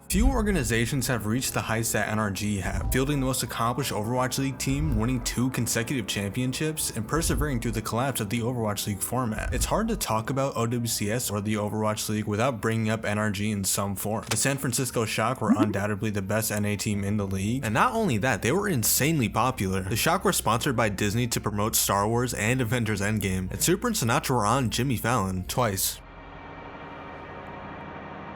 Few organizations have reached the heights that NRG have, fielding the most accomplished Overwatch League team, winning 2 consecutive championships, and persevering through the collapse of the Overwatch League format. It's hard to talk about OWCS or the Overwatch League without bringing up NRG in some form. The San Francisco Shock were undoubtedly the best NA team in the league, and not only that, they were insanely popular. The Shock were sponsored by Disney to promote Star Wars and Avengers Endgame, and Super and Sinatra were on Jimmy Fallon twice.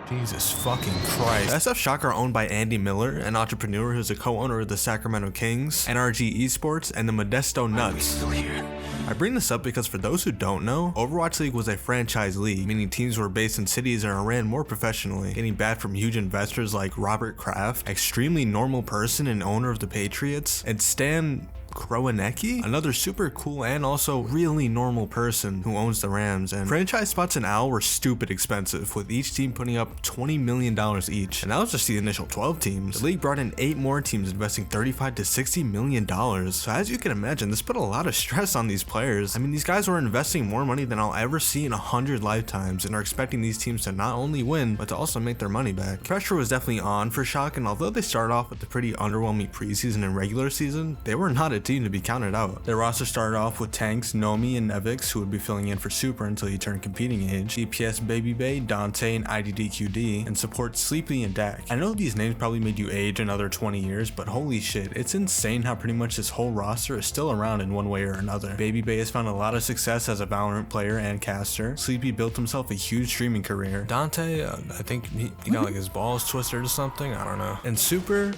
Jesus fucking Christ. The SF Shock are owned by Andy Miller, an entrepreneur who's a co-owner of the Sacramento Kings, NRG Esports, and the Modesto Nuts. I bring this up because for those who don't know, Overwatch League was a franchise league, meaning teams were based in cities and are ran more professionally, getting backed from huge investors like Robert Kraft, extremely normal person and owner of the Patriots, and Stan Kroenke, another super cool and also really normal person who owns the Rams. And franchise spots in OWL were stupid expensive, with each team putting up $20 million each, and that was just the initial 12 teams. The league brought in 8 more teams investing $35 to $60 million, so as you can imagine, this put a lot of stress on these players. I mean, these guys were investing more money than I'll ever see in 100 lifetimes and are expecting these teams to not only win, but to also make their money back. Pressure was definitely on for Shock, and although they started off with a pretty underwhelming preseason and regular season, they were not a team to be counted out. Their roster started off with Tanks, Nomi, and Nevix, who would be filling in for Super until he turned competing age, DPS Baby Bay, Dante, and IDDQD, and support Sleepy and Dak. I know these names probably made you age another 20 years, but holy shit, it's insane how pretty much this whole roster is still around in one way or another. Baby Bay has found a lot of success as a Valorant player and caster. Sleepy built himself a huge streaming career. Dante, I think he got like his balls twisted or something, I don't know. And Super,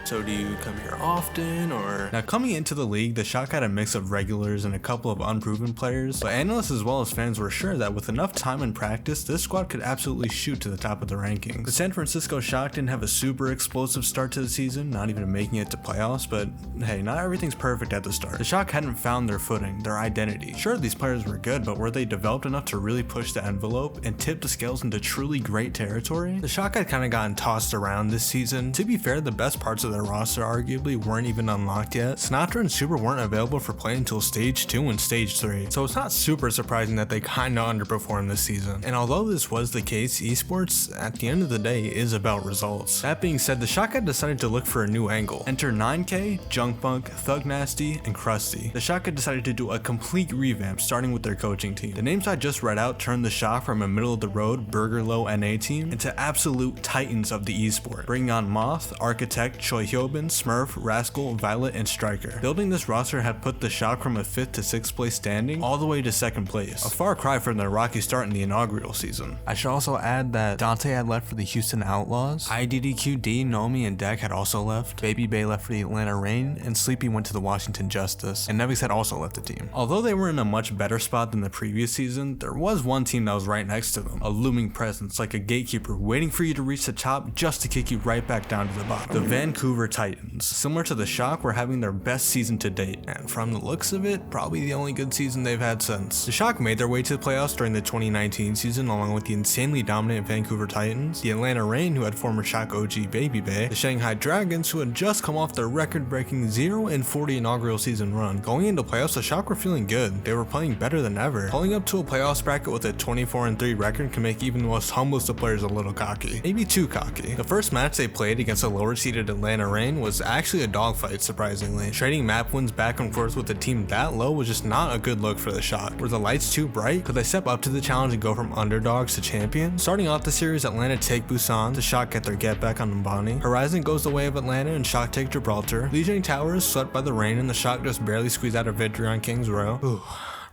so do you come here often, or? Now, coming into the league, the Shock had a mix of regulars and a couple of unproven players, but analysts as well as fans were sure that with enough time and practice, this squad could absolutely shoot to the top of the rankings. The San Francisco Shock didn't have a super explosive start to the season, not even making it to playoffs, but hey, not everything's perfect at the start. The Shock hadn't found their footing, their identity. Sure, these players were good, but were they developed enough to really push the envelope and tip the scales into truly great territory? The Shock had kind of gotten tossed around this season. To be fair, the best parts of their roster arguably weren't even unlocked yet. Sinatra and Super weren't available for play until Stage 2 and Stage 3, so it's not super surprising that they kinda underperformed this season. And although this was the case, esports, at the end of the day, is about results. That being said, the Shock had decided to look for a new angle. Enter 9K, Junkbunk, Thug Nasty, and Krusty. The Shock had decided to do a complete revamp, starting with their coaching team. The names I just read out turned the Shock from a middle-of-the-road, burger-low NA team into absolute titans of the esport, bringing on Moth, Architect, Choi Hyobin, Smurf, Rascal, Violet, and Striker. Building this roster had put the Shock from a 5th to 6th place standing all the way to 2nd place, a far cry from their rocky start in the inaugural season. I should also add that Dante had left for the Houston Outlaws, IDDQD, Nomi, and Dak had also left, Baby Bay left for the Atlanta Reign, and Sleepy went to the Washington Justice, and Nevix had also left the team. Although they were in a much better spot than the previous season, there was one team that was right next to them, a looming presence like a gatekeeper waiting for you to reach the top just to kick you right back down to the bottom. The Vancouver Titans. Similar to the Shock, were having their best season to date, and from the looks of it, probably the only good season they've had since. The Shock made their way to the playoffs during the 2019 season along with the insanely dominant Vancouver Titans, the Atlanta Reign, who had former Shock OG Baby Bay, the Shanghai Dragons, who had just come off their record-breaking 0-40 inaugural season run. Going into playoffs, the Shock were feeling good. They were playing better than ever. Pulling up to a playoffs bracket with a 24-3 record can make even the most humblest of players a little cocky. Maybe too cocky. The first match they played against a lower-seeded Atlanta Reign was actually a dogfight, surprisingly. Trading map wins back and forth with a team that low was just not a good look for the Shock. Were the lights too bright? Could they step up to the challenge and go from underdogs to champions? Starting off the series, Atlanta take Busan, the Shock get their get back on Mbani. Horizon goes the way of Atlanta and Shock take Gibraltar. Legion Tower is swept by the Reign and the Shock just barely squeeze out a victory on Kings Row. Ooh.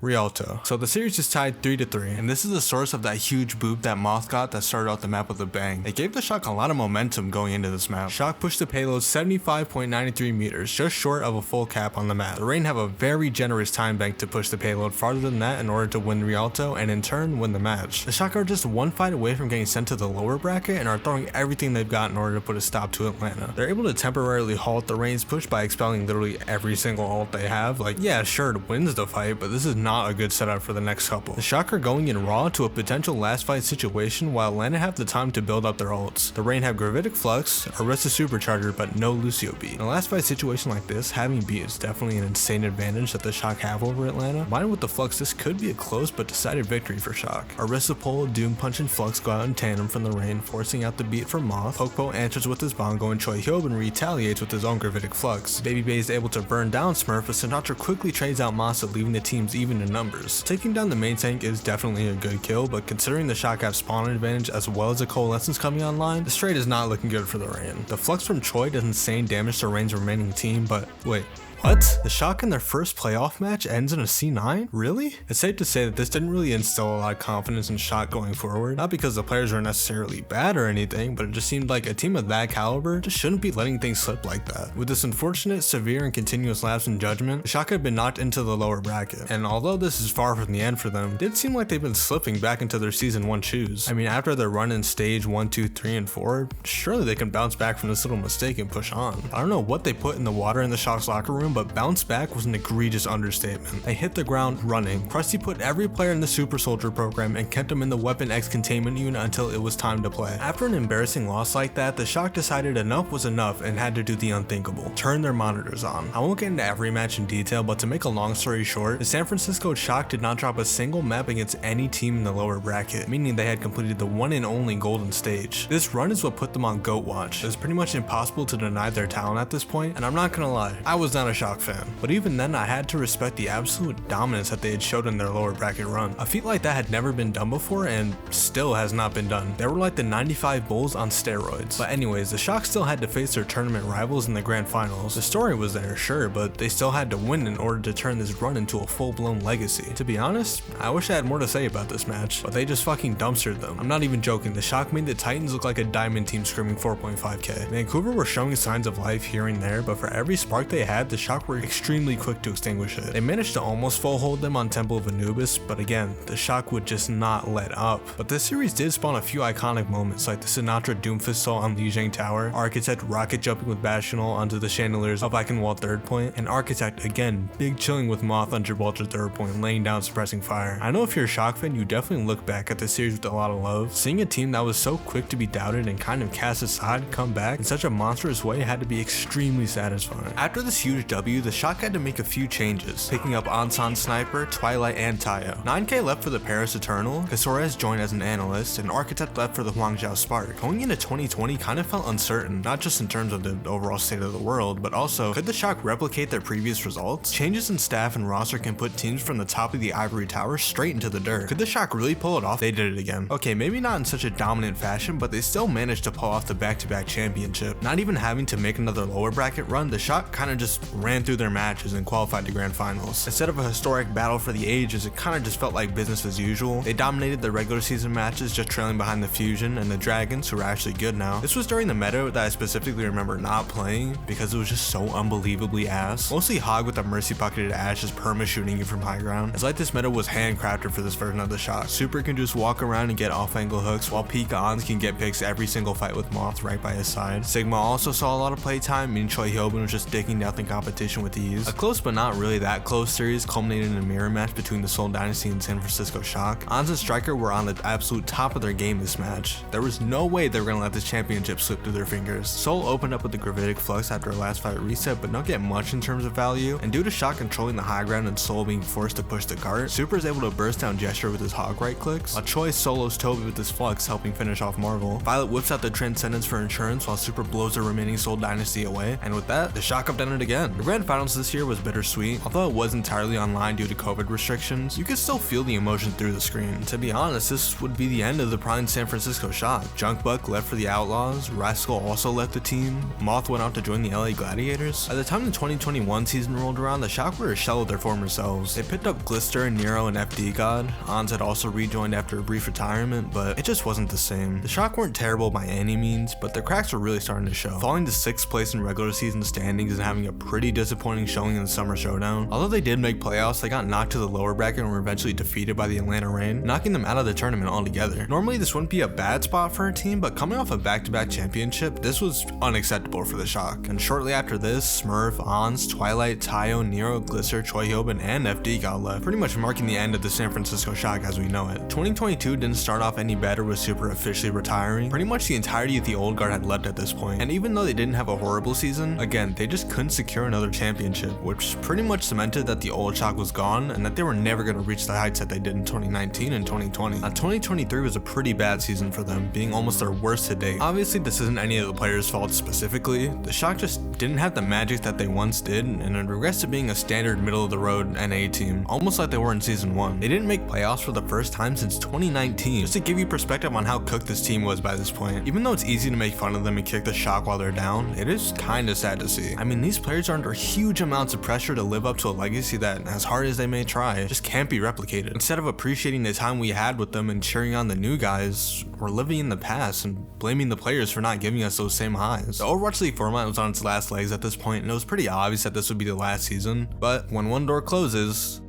Rialto. So the series is tied 3-3, and this is the source of that huge boop that Moth got that started out the map with a bang. It gave the Shock a lot of momentum going into this map. Shock pushed the payload 75.93 meters, just short of a full cap on the map. The Reign have a very generous time bank to push the payload farther than that in order to win Rialto and in turn win the match. The Shock are just one fight away from getting sent to the lower bracket and are throwing everything they've got in order to put a stop to Atlanta. They're able to temporarily halt the Reign's push by expelling literally every single ult they have. Like, yeah, sure, it wins the fight, but this is not not a good setup for the next couple. The Shock are going in raw to a potential last fight situation while Atlanta have the time to build up their ults. The Reign have Gravitic Flux, Orisa Supercharger, but no Lucio beat. In a last fight situation like this, having beat is definitely an insane advantage that the Shock have over Atlanta. Combined with the Flux, this could be a close but decided victory for Shock. Orisa Pole, Doom Punch, and Flux go out in tandem from the Reign, forcing out the beat from Moth. Pokepo answers with his Bongo, and Choi Hyobin retaliates with his own Gravitic Flux. Baby Bay is able to burn down Smurf, but Sinatra quickly trades out Masa, leaving the teams even in numbers. Taking down the main tank is definitely a good kill, but considering the Shock have spawn advantage as well as a Coalescence coming online, this trade is not looking good for the Reign. The Flux from Choi does insane damage to Reign's remaining team, but wait. What? The Shock in their first playoff match ends in a C9? Really? It's safe to say that this didn't really instill a lot of confidence in Shock going forward. Not because the players are necessarily bad or anything, but it just seemed like a team of that caliber just shouldn't be letting things slip like that. With this unfortunate, severe, and continuous lapse in judgment, the Shock had been knocked into the lower bracket. And although this is far from the end for them, it did seem like they've been slipping back into their season 1 shoes. I mean, after their run in stage 1, 2, 3, and 4, surely they can bounce back from this little mistake and push on. I don't know what they put in the water in the Shock's locker room, but bounce back was an egregious understatement. They hit the ground running. Krusty put every player in the Super Soldier program and kept them in the Weapon X containment unit until it was time to play. After an embarrassing loss like that, the Shock decided enough was enough and had to do the unthinkable. Turn their monitors on. I won't get into every match in detail, but to make a long story short, the San Francisco Shock did not drop a single map against any team in the lower bracket, meaning they had completed the one and only golden stage. This run is what put them on GOAT watch. It was pretty much impossible to deny their talent at this point, and I'm not gonna lie, I was not a Shock fan. But even then, I had to respect the absolute dominance that they had showed in their lower bracket run. A feat like that had never been done before and still has not been done. They were like the 95 Bulls on steroids. But anyways, the Shock still had to face their tournament rivals in the grand finals. The story was there, sure, but they still had to win in order to turn this run into a full-blown legacy. To be honest, I wish I had more to say about this match, but they just fucking dumpstered them. I'm not even joking, the Shock made the Titans look like a diamond team screaming 4.5k. Vancouver were showing signs of life here and there, but for every spark they had, the Shock were extremely quick to extinguish it. They managed to almost full hold them on Temple of Anubis, but again, the Shock would just not let up. But this series did spawn a few iconic moments, like the Sinatra Doomfist on Lijiang Tower, Architect rocket jumping with Bastional onto the chandeliers of Eichenwald third point, and Architect again big chilling with Moth on Gibraltar third point, laying down suppressing fire. I know if you're a Shock fan, you definitely look back at this series with a lot of love. Seeing a team that was so quick to be doubted and kind of cast aside come back in such a monstrous way had to be extremely satisfying. After this huge W, the Shock had to make a few changes, picking up Ansan Sniper, Twilight, and Tayo. 9K left for the Paris Eternal, Casores joined as an analyst, and Architect left for the Huangzhou Spark. Going into 2020 kind of felt uncertain, not just in terms of the overall state of the world, but also, could the Shock replicate their previous results? Changes in staff and roster can put teams from the top of the Ivory Tower straight into the dirt. Could the Shock really pull it off? They did it again. Okay, maybe not in such a dominant fashion, but they still managed to pull off the back-to-back championship. Not even having to make another lower bracket run, the Shock kind of just ran through their matches and qualified to grand finals. Instead of a historic battle for the ages, it kind of just felt like business as usual. They dominated the regular season matches, just trailing behind the Fusion and the Dragons, who are actually good now. This was during the meta that I specifically remember not playing because it was just so unbelievably ass. Mostly Hog with a mercy pocketed Ash just perma shooting you from high ground. It's like this meta was handcrafted for this version of the Shock. Super can just walk around and get off angle hooks, while Pika Ons can get picks every single fight with Moth right by his side. Sigma also saw a lot of playtime, meaning Choi Hyobin was just digging down the competition with ease. A close but not really that close series culminated in a mirror match between the Seoul Dynasty and San Francisco Shock. Ons and Striker were on the absolute top of their game this match. There was no way they were going to let this championship slip through their fingers. Seoul opened up with the Gravitic Flux after her last fight reset, but not get much in terms of value, and due to Shock controlling the high ground and Seoul being forced to push the cart, Super is able to burst down Gesture with his Hog right clicks, while Choi solos Toby with his Flux, helping finish off Marvel. Violet whips out the Transcendence for insurance, while Super blows the remaining Seoul Dynasty away, and with that, the Shock have done it again. The grand finals this year was bittersweet. Although it was entirely online due to COVID restrictions, you could still feel the emotion through the screen. To be honest, this would be the end of the prime San Francisco Shock. Junkbuck left for the Outlaws, Rascal also left the team, Moth went out to join the LA Gladiators. At the time the 2021 season rolled around, the Shock were a shell of their former selves. They picked up Glister, Nero, and FD God. Ons had also rejoined after a brief retirement, but it just wasn't the same. The Shock weren't terrible by any means, but their cracks were really starting to show. Falling to 6th place in regular season standings and having a pretty really disappointing showing in the Summer Showdown. Although they did make playoffs, they got knocked to the lower bracket and were eventually defeated by the Atlanta Reign, knocking them out of the tournament altogether. Normally this wouldn't be a bad spot for a team, but coming off a back-to-back championship, this was unacceptable for the Shock. And shortly after this, Smurf, Ons, Twilight, Tayo, Nero, Glisser, Choihyobin, and FD got left, pretty much marking the end of the San Francisco Shock as we know it. 2022 didn't start off any better with Super officially retiring. Pretty much the entirety of the old guard had left at this point, and even though they didn't have a horrible season, again, they just couldn't secure another championship, which pretty much cemented that the old Shock was gone and that they were never going to reach the heights that they did in 2019 and 2020. 2023 was a pretty bad season for them, being almost their worst to date. Obviously, this isn't any of the players' fault specifically. The Shock just didn't have the magic that they once did, and it regressed to being a standard middle-of-the-road NA team, almost like they were in Season 1. They didn't make playoffs for the first time since 2019, just to give you perspective on how cooked this team was by this point. Even though it's easy to make fun of them and kick the Shock while they're down, it is kinda sad to see. I mean, these players are under huge amounts of pressure to live up to a legacy that, as hard as they may try, just can't be replicated. Instead of appreciating the time we had with them and cheering on the new guys, we're living in the past and blaming the players for not giving us those same highs. The Overwatch League format was on its last legs at this point, and it was pretty obvious that this would be the last season, but when one door closes,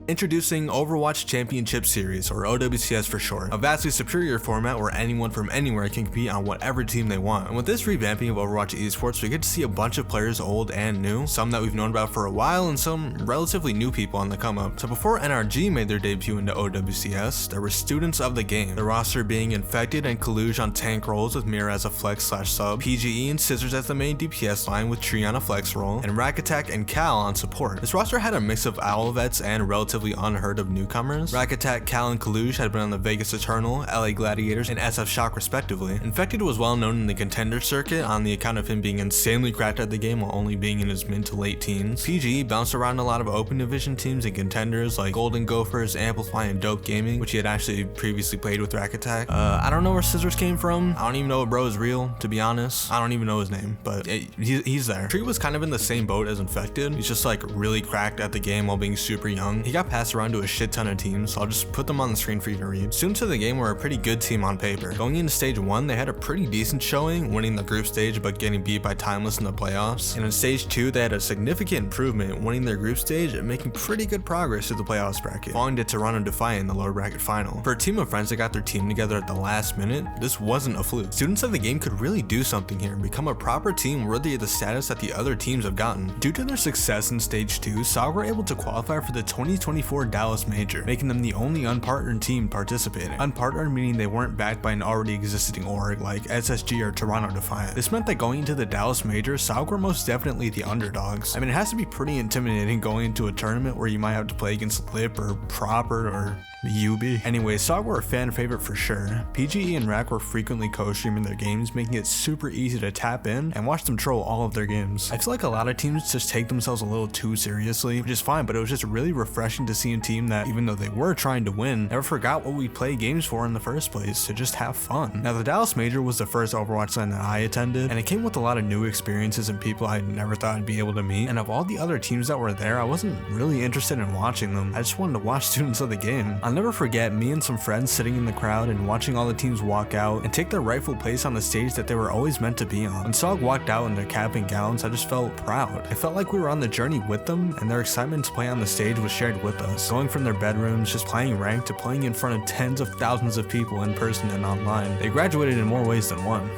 introducing Overwatch Championship Series, or OWCS for short, a vastly superior format where anyone from anywhere can compete on whatever team they want. And with this revamping of Overwatch esports, we get to see a bunch of players old and new, some that we've known about for a while and some relatively new people on the come up. So before NRG made their debut into OWCS, there were students of the game, the roster being Infected and Kaluge on tank roles with Mira as a flex/sub, PGE and Scissors as the main DPS line with Tree on a flex role, and Rakattack and Cal on support. This roster had a mix of owl vets and relatively unheard of newcomers. Rakattack, Cal, and Kaluge had been on the Vegas Eternal, LA Gladiators, and SF Shock respectively. Infected was well known in the contender circuit on the account of him being insanely cracked at the game while only being in his mid to late teens. PGE bounced around a lot of open division teams and contenders like Golden Gophers, Amplify, and Dope Gaming, which he had actually previously played with Rakattack. I don't know where Scissors came from. I don't even know if bro is real, to be honest. I don't even know his name, but he's there. Tree was kind of in the same boat as Infected. He's just like really cracked at the game while being super young. He got passed around to a shit ton of teams, so I'll just put them on the screen for you to read. Students of the game were a pretty good team on paper. Going into stage 1, they had a pretty decent showing, winning the group stage but getting beat by Timeless in the playoffs. And in stage 2, they had a significant improvement, winning their group stage and making pretty good progress through the playoffs bracket, falling to Toronto Defiant in the lower bracket final. For a team of friends that got their team together at the last minute, this wasn't a fluke. Students of the game could really do something here and become a proper team worthy of the status that the other teams have gotten. Due to their success in stage 2, SOG were able to qualify for the 2024 Dallas Major, making them the only unpartnered team participating. Unpartnered meaning they weren't backed by an already existing org like SSG or Toronto Defiant. This meant that going into the Dallas Major, SOG were most definitely the underdogs. I mean, it has to be pretty intimidating going into a tournament where you might have to play against Lip or Proper or UB. Anyway, SOG were a fan favorite for sure. PGE and Rack were frequently co-streaming their games, making it super easy to tap in and watch them troll all of their games. I feel like a lot of teams just take themselves a little too seriously, which is fine, but it was just really refreshing to see a team that, even though they were trying to win, never forgot what we play games for in the first place, to just have fun. Now, the Dallas Major was the first Overwatch LAN that I attended, and it came with a lot of new experiences and people I never thought I'd be able to meet, and of all the other teams that were there, I wasn't really interested in watching them. I just wanted to watch students of the game. I'll never forget me and some friends sitting in the crowd and watching all the teams walk out and take their rightful place on the stage that they were always meant to be on. When SOG walked out in their cap and gowns, I just felt proud. I felt like we were on the journey with them, and their excitement to play on the stage was shared with us. Going from their bedrooms, just playing ranked, to playing in front of tens of thousands of people in person and online. They graduated in more ways than one.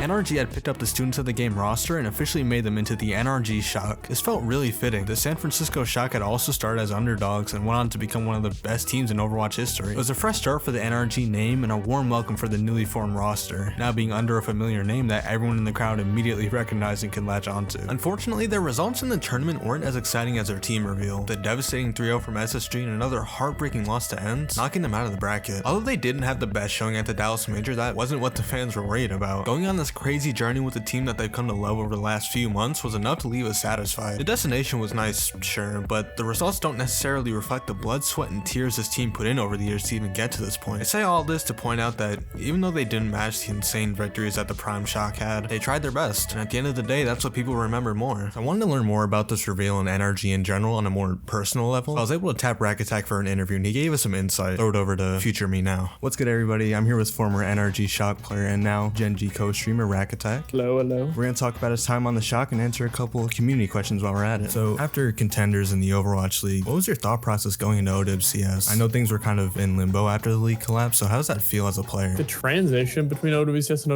NRG had picked up the students of the game roster and officially made them into the NRG Shock. This felt really fitting. The San Francisco Shock had also started as underdogs and went on to become one of the best teams in Overwatch history. It was a fresh start for the NRG name and a warm welcome for the newly formed roster, now being under a familiar name that everyone in the crowd immediately recognized and could latch onto. Unfortunately, their results in the tournament weren't as exciting as their team reveal. The devastating 3-0 from SSG and another heartbreaking loss to ENCE, knocking them out of the bracket. Although they didn't have the best showing at the Dallas Major, that wasn't what the fans were worried about. Going on this crazy journey with the team that they've come to love over the last few months was enough to leave us satisfied. The destination was nice, sure, but the results don't necessarily reflect the blood, sweat, and tears this team put in over the years to even get to this point. I say all this to point out that even though they didn't match the insane victories that the Prime Shock had, they tried their best, and at the end of the day, that's what people remember more. I wanted to learn more about this reveal and NRG in general on a more personal level. I was able to tap Rakattack for an interview, and he gave us some insight. Throw it over to Future Me now. What's good, everybody? I'm here with former NRG Shock player and now Gen G co-streamer Rakattack. Hello. We're gonna talk about his time on the Shock and answer a couple of community questions while we're at it. So after contenders in the Overwatch League, what was your thought process going into OWCS? I know things were kind of in limbo after the league collapsed, so how does that feel as a player? The transition between OWCS and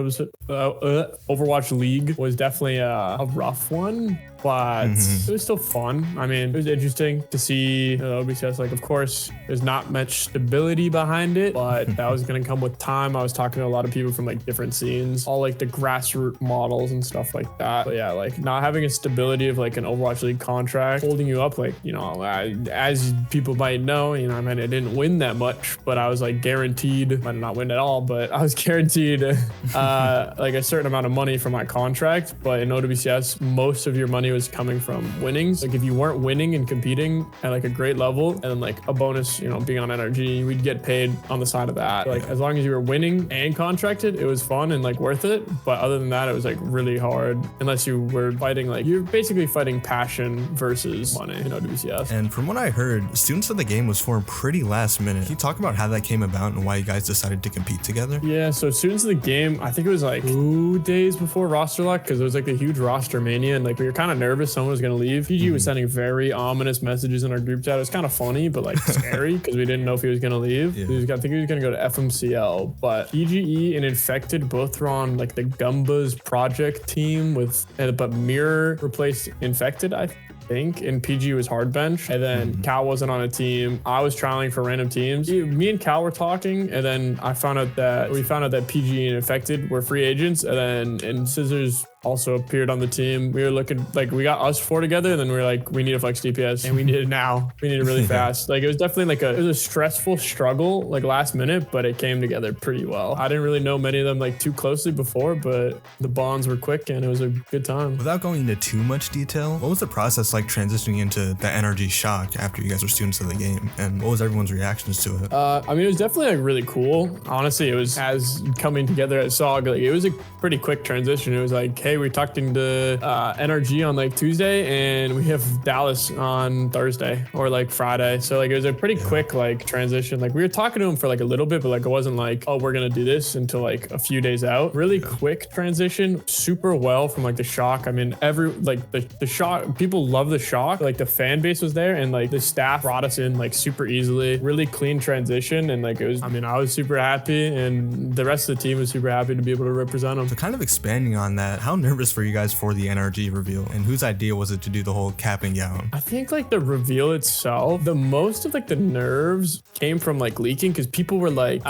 Overwatch League was definitely a rough one, but it was still fun. I mean, it was interesting to see OWCS. Like, of course, there's not much stability behind it, but that was going to come with time. I was talking to a lot of people from like different scenes, all like the grassroots models and stuff like that. But yeah, like not having a stability of like an Overwatch League contract holding you up, like, you know, as people might know, you know, I mean, I didn't win that much, but I was like guaranteed, might not win at all, but I was guaranteed like a certain amount of money for my contract. But in OWCS, most of your money was coming from winnings. Like if you weren't winning and competing at like a great level, and then like a bonus, you know, being on NRG, we'd get paid on the side of that. Like as long as you were winning and contracted, it was fun and like worth it. But other than that, it was like really hard unless you were fighting, like you're basically fighting passion versus money in OWCS. And from what I heard, Students of the Game was formed pretty last minute. Can you talk about how that came about and why you guys decided to compete together? Yeah, so Students of the Game, I think it was like 2 days before roster lock, because it was like a huge roster mania, and like we were kind of nervous someone was going to leave. PG was sending very ominous messages in our group chat. It was kind of funny, but like scary because we didn't know if he was going to leave. I think he was going to go to FMCL, but PGE and Infected both were on like the Gumbas project team with, but Mirror replaced Infected, I think, and PG was hard bench, and then Cal wasn't on a team. I was trialing for random teams. Me and Cal were talking, and then we found out that PG and Infected were free agents, and Scissors also appeared on the team. We were looking, like we got us four together, and then we were like, we need a flex DPS, and we need it now. We need it really fast. Like it was definitely like it was a stressful struggle, like last minute, but it came together pretty well. I didn't really know many of them like too closely before, but the bonds were quick and it was a good time. Without going into too much detail, what was the process like transitioning into the NRG Shock after you guys were Students of the Game, and what was everyone's reactions to it? I mean, it was definitely like really cool. Honestly, it was, as coming together at SOG, like it was a pretty quick transition. It was like, hey, we're talking to NRG on like Tuesday, and we have Dallas on Thursday or like Friday. So like it was a pretty quick like transition. Like we were talking to him for like a little bit, but like it wasn't like, oh, we're gonna do this until like a few days out. Really quick transition, super well from like the Shock. I mean, the Shock, people love the Shock. Like the fan base was there, and like the staff brought us in like super easily. Really clean transition, and like it was, I mean, I was super happy, and the rest of the team was super happy to be able to represent them. So kind of expanding on that, how nervous were you guys for the NRG reveal, and whose idea was it to do the whole cap and gown? I think like the reveal itself, the most of like the nerves came from like leaking, because people were like,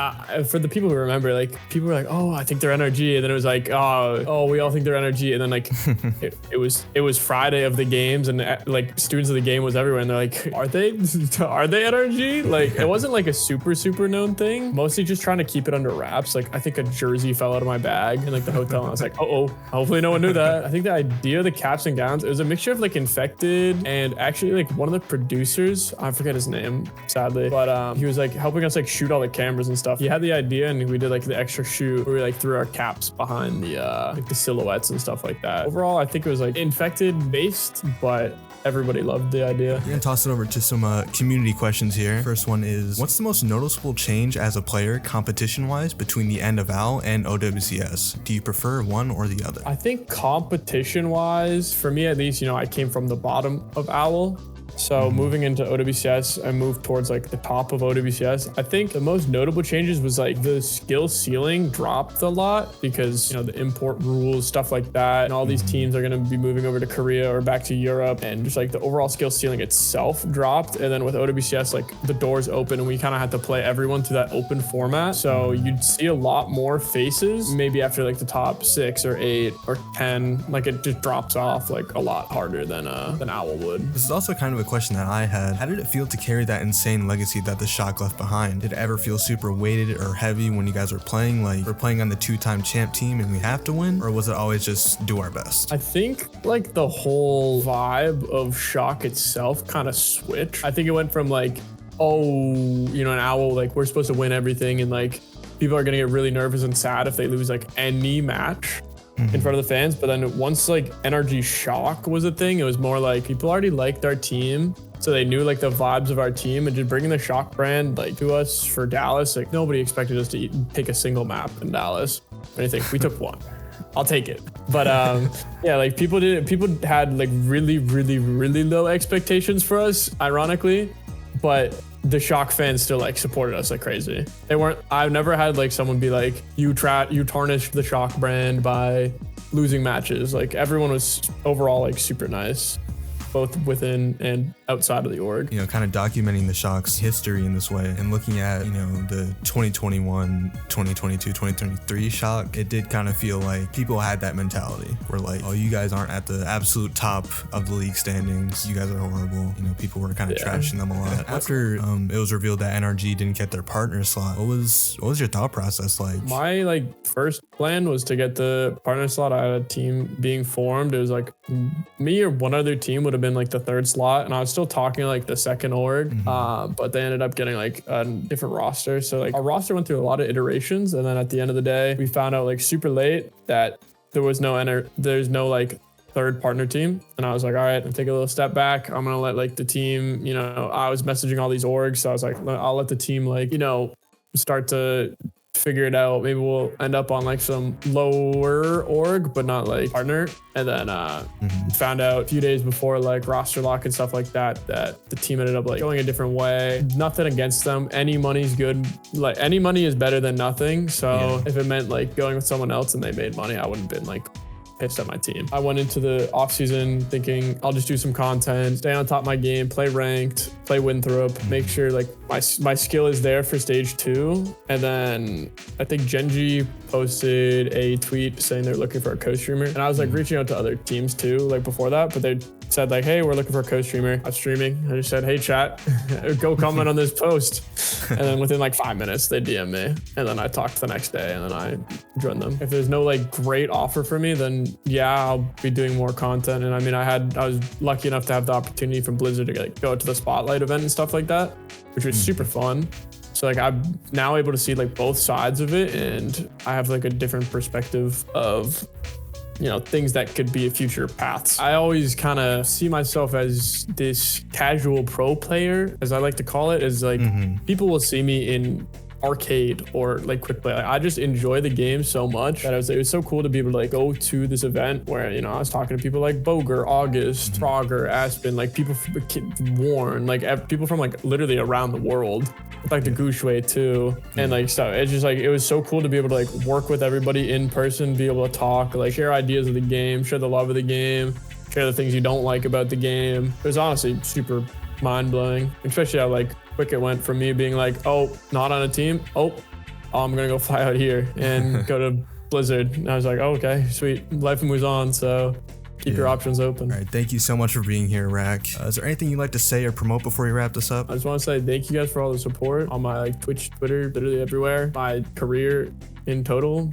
for the people who remember, like people were like, oh, I think they're NRG, and then it was like, oh, we all think they're NRG, and then like it was Friday of the games, and like Students of the Game was everywhere, and they're like, are they NRG? Like it wasn't like a super known thing, mostly just trying to keep it under wraps. Like I think a jersey fell out of my bag in like the hotel, and I was like, oh, hopefully no one knew that. I think the idea of the caps and gowns, it was a mixture of like Infected and actually like one of the producers, I forget his name sadly, but he was like helping us like shoot all the cameras and stuff. He had the idea, and we did like the extra shoot where we like threw our caps behind the like the silhouettes and stuff like that. Overall, I think it was like Infected based, but everybody loved the idea. We're gonna toss it over to some community questions here. First one is, what's the most noticeable change as a player competition-wise between the end of OWL and OWCS? Do you prefer one or the other? I think competition-wise, for me at least, you know, I came from the bottom of OWL. So moving into OWCS, I moved towards like the top of OWCS. I think the most notable changes was like the skill ceiling dropped a lot because, you know, the import rules, stuff like that. And all these teams are going to be moving over to Korea or back to Europe. And just like the overall skill ceiling itself dropped. And then with OWCS, like the doors open and we kind of had to play everyone through that open format. So you'd see a lot more faces maybe after like the top 6 or 8 or 10. Like it just drops off like a lot harder than OWL would. This is also kind of a question that I had. How did it feel to carry that insane legacy that the Shock left behind? Did it ever feel super weighted or heavy when you guys were playing? Like, we're playing on the 2-time champ team and we have to win? Or was it always just do our best? I think like the whole vibe of Shock itself kind of switched. I think it went from like, oh, you know, an owl, like we're supposed to win everything, and like people are gonna get really nervous and sad if they lose like any match in front of the fans. But then once like NRG Shock was a thing, it was more like people already liked our team, so they knew like the vibes of our team, and just bringing the Shock brand like to us for Dallas, like nobody expected us to take a single map in Dallas or anything. We took one. I'll take it. But yeah, like people had like really low expectations for us, ironically, but the Shock fans still like supported us like crazy. I've never had like someone be like, you tarnished the Shock brand by losing matches. Like everyone was overall like super nice, both within and outside of the org. You know, kind of documenting the Shock's history in this way and looking at, you know, the 2021, 2022, 2023 Shock, it did kind of feel like people had that mentality where like, oh, you guys aren't at the absolute top of the league standings. You guys are horrible. You know, people were kind of trashing them a lot. After it was revealed that NRG didn't get their partner slot, what was your thought process like? My like first plan was to get the partner slot. I had a team being formed. It was like me or one other team would have been like the third slot, and I was still talking like the second org, but they ended up getting like a different roster. So like our roster went through a lot of iterations, and then at the end of the day, we found out like super late that there's no like third partner team. And I was like, all right, I'll take a little step back. I'm gonna let like the team, you know, I was messaging all these orgs, so I was like, I'll let the team like, you know, start to figure it out. Maybe we'll end up on like some lower org, but not like partner. And then found out a few days before like roster lock and stuff like that the team ended up like going a different way. Nothing against them. Any money's good. Like any money is better than nothing. So if it meant like going with someone else and they made money, I wouldn't have been like pissed at my team. I went into the off season thinking I'll just do some content, stay on top of my game, play ranked, play Winthrop, make sure like my skill is there for stage 2. And then I think Genji posted a tweet saying they're looking for a co-streamer, and I was like reaching out to other teams too, like before that, but they said like, hey, we're looking for a co-streamer. I was streaming. I just said, hey chat, go comment on this post. And then within like 5 minutes they DM me, and then I talked the next day, and then I joined them. If there's no like great offer for me, then yeah, I'll be doing more content. And I mean, I was lucky enough to have the opportunity from Blizzard to like go to the Spotlight event and stuff like that, which was super fun. So like I'm now able to see like both sides of it, and I have like a different perspective of, you know, things that could be future paths. I always kind of see myself as this casual pro player, as I like to call it, is like people will see me in arcade or like quick play. Like, I just enjoy the game so much that it was so cool to be able to like go to this event where, you know, I was talking to people like Boger, August, Frogger, Aspen, like people from Warren, like people from like literally around the world, like the Gushway too. And like, so it's just like, it was so cool to be able to like work with everybody in person, be able to talk, like share ideas of the game, share the love of the game, share the things you don't like about the game. It was honestly super mind-blowing, especially how like quick it went from me being like, oh, not on a team, I'm gonna go fly out here and go to Blizzard. And I was like, oh, okay, sweet, life moves on, so keep your options open. All right, thank you so much for being here, Rak. Is there anything you'd like to say or promote before we wrap this up? I just want to say thank you guys for all the support on my like Twitch, Twitter, literally everywhere, my career in total,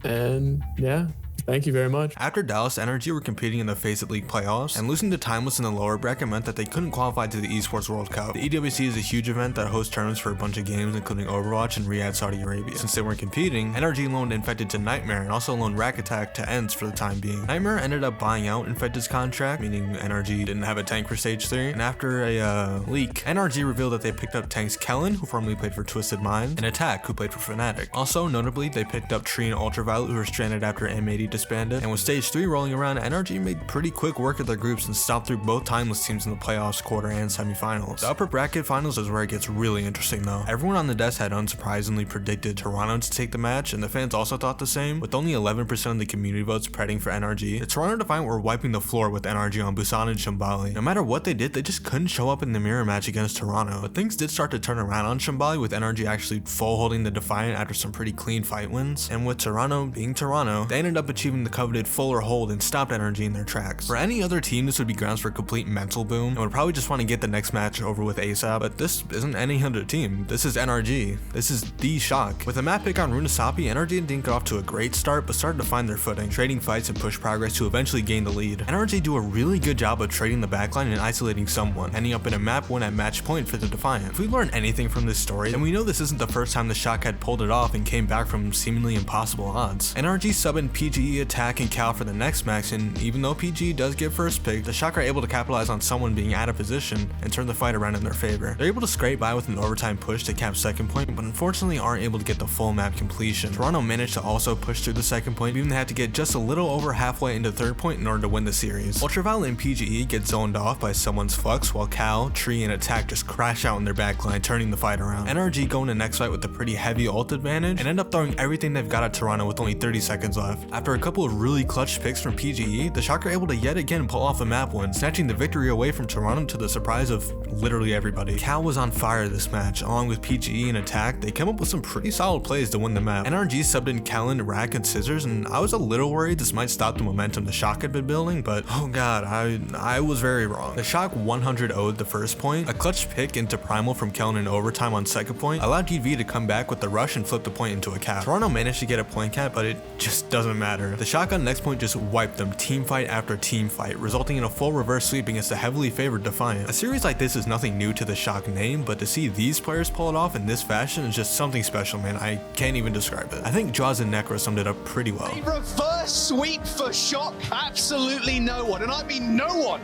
and yeah, thank you very much. After Dallas, NRG were competing in the FACEIT League playoffs, and losing to Timeless in the lower bracket meant that they couldn't qualify to the Esports World Cup. The EWC is a huge event that hosts tournaments for a bunch of games, including Overwatch and Riyadh, Saudi Arabia. Since they weren't competing, NRG loaned Infected to Nightmare and also loaned Rakattack to ENCE for the time being. Nightmare ended up buying out Infected's contract, meaning NRG didn't have a tank for Stage 3, and after a leak, NRG revealed that they picked up tanks Kellen, who formerly played for Twisted Mind, and Attack, who played for Fnatic. Also, notably, they picked up Tree and Ultraviolet, who were stranded after M80 disbanded, and with Stage 3 rolling around, NRG made pretty quick work of their groups and stopped through both Timeless teams in the playoffs, quarter, and semifinals. The upper bracket finals is where it gets really interesting though. Everyone on the desk had unsurprisingly predicted Toronto to take the match, and the fans also thought the same, with only 11% of the community votes spreading for NRG. The Toronto Defiant were wiping the floor with NRG on Busan and Shambali. No matter what they did, they just couldn't show up in the mirror match against Toronto. But things did start to turn around on Shambali, with NRG actually full holding the Defiant after some pretty clean fight wins, and with Toronto being Toronto, they ended up achieving achieving the coveted fuller hold and stopped NRG in their tracks. For any other team, this would be grounds for a complete mental boom and would probably just want to get the next match over with ASAP, but this isn't any other team. This is NRG. This is the Shock. With a map pick on Runasapi, NRG didn't get off to a great start, but started to find their footing, trading fights and push progress to eventually gain the lead. NRG do a really good job of trading the backline and isolating someone, ending up in a map win at match point for the Defiant. If we learn anything from this story, then we know this isn't the first time the Shock had pulled it off and came back from seemingly impossible odds. NRG sub in PGE, Attack, and Cal for the next match, and even though PGE does get first pick, the Shock are able to capitalize on someone being out of position and turn the fight around in their favor. They're able to scrape by with an overtime push to cap second point, but unfortunately aren't able to get the full map completion. Toronto managed to also push through the second point, even they had to get just a little over halfway into third point in order to win the series. Ultraviolet and PGE get zoned off by someone's Flux, while Cal, Tree, and Attack just crash out in their backline, turning the fight around. NRG go into next fight with a pretty heavy ult advantage and end up throwing everything they've got at Toronto with only 30 seconds left. After a couple of really clutch picks from PGE, the Shock are able to yet again pull off a map win, snatching the victory away from Toronto to the surprise of literally everybody. Cal was on fire this match, along with PGE and Attack. They came up with some pretty solid plays to win the map. NRG subbed in Kellen, Rack, and Scissors, and I was a little worried this might stop the momentum the Shock had been building, but oh god, I was very wrong. The Shock 100-0'd the first point. A clutch pick into Primal from Kellen in overtime on second point allowed GV to come back with the rush and flip the point into a cap. Toronto managed to get a point cap, but it just doesn't matter. The Shock on next point just wiped them team fight after team fight, resulting in a full reverse sweep against the heavily favored Defiant. A series like this is nothing new to the Shock name, but to see these players pull it off in this fashion is just something special, man. I can't even describe it. I think Jaws and Necro summed it up pretty well. A reverse sweep for Shock? Absolutely no one, and I mean no one,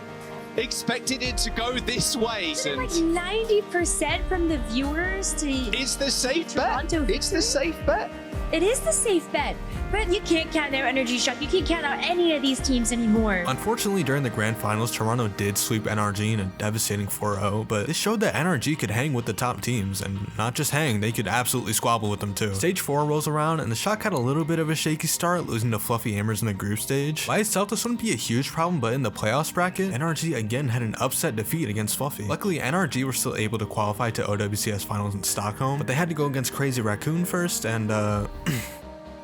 expected it to go this way. Like 90% from the viewers to It's the safe Toronto bet. It's the safe bet. It is the safe bet, but you can't count out NRG Shock. You can't count out any of these teams anymore. Unfortunately, during the grand finals, Toronto did sweep NRG in a devastating 4-0, but this showed that NRG could hang with the top teams, and not just hang, they could absolutely squabble with them too. Stage 4 rolls around, and the Shock had a little bit of a shaky start, losing to Fluffy Amers in the group stage. By itself, this wouldn't be a huge problem, but in the playoffs bracket, NRG again had an upset defeat against Fluffy. Luckily, NRG were still able to qualify to OWCS finals in Stockholm, but they had to go against Crazy Raccoon first, and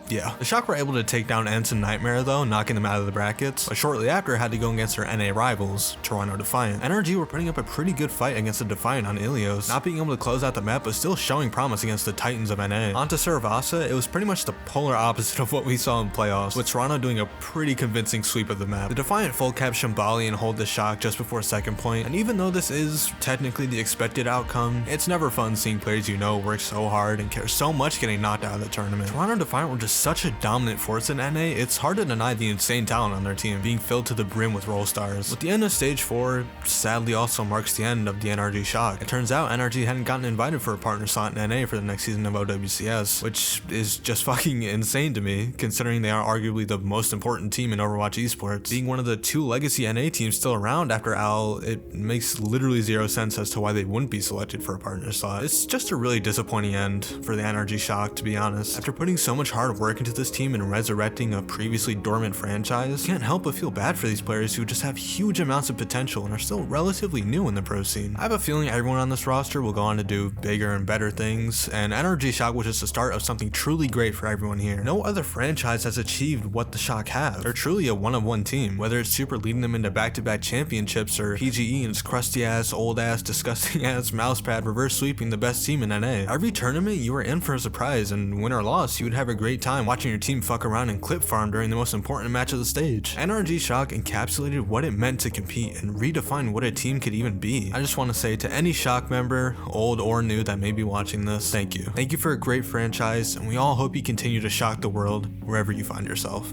yeah. The Shock were able to take down Ensign Nightmare though, knocking them out of the brackets, but shortly after had to go against their NA rivals, Toronto Defiant. NRG were putting up a pretty good fight against the Defiant on Ilios, not being able to close out the map but still showing promise against the Titans of NA. Onto Saravasa, it was pretty much the polar opposite of what we saw in playoffs, with Toronto doing a pretty convincing sweep of the map. The Defiant full cap Shambali and hold the Shock just before second point, and even though this is technically the expected outcome, it's never fun seeing players you know work so hard and care so much getting knocked out of the tournament. Toronto Defiant were just such a dominant force in NA, it's hard to deny the insane talent on their team, being filled to the brim with role stars. With the end of stage 4, sadly also marks the end of the NRG Shock. It turns out NRG hadn't gotten invited for a partner slot in NA for the next season of OWCS, which is just fucking insane to me, considering they are arguably the most important team in Overwatch esports. Being one of the 2 legacy NA teams still around after Al, it makes literally zero sense as to why they wouldn't be selected for a partner slot. It's just a really disappointing end for the NRG Shock, to be honest. After putting so much hard work into this team and resurrecting a previously dormant franchise, can't help but feel bad for these players who just have huge amounts of potential and are still relatively new in the pro scene. I have a feeling everyone on this roster will go on to do bigger and better things, and NRG Shock was just the start of something truly great for everyone here. No other franchise has achieved what the Shock have. They're truly a one-of-one team, whether it's Super leading them into back-to-back championships or PGE and its crusty-ass, old-ass, disgusting-ass mousepad reverse sweeping the best team in NA. Every tournament, you were in for a surprise, and win or loss, you would have a great time watching your team fuck around and clip farm during the most important match of the stage. NRG Shock encapsulated what it meant to compete and redefined what a team could even be. I just want to say to any Shock member, old or new, that may be watching this, thank you. Thank you for a great franchise, and we all hope you continue to shock the world wherever you find yourself.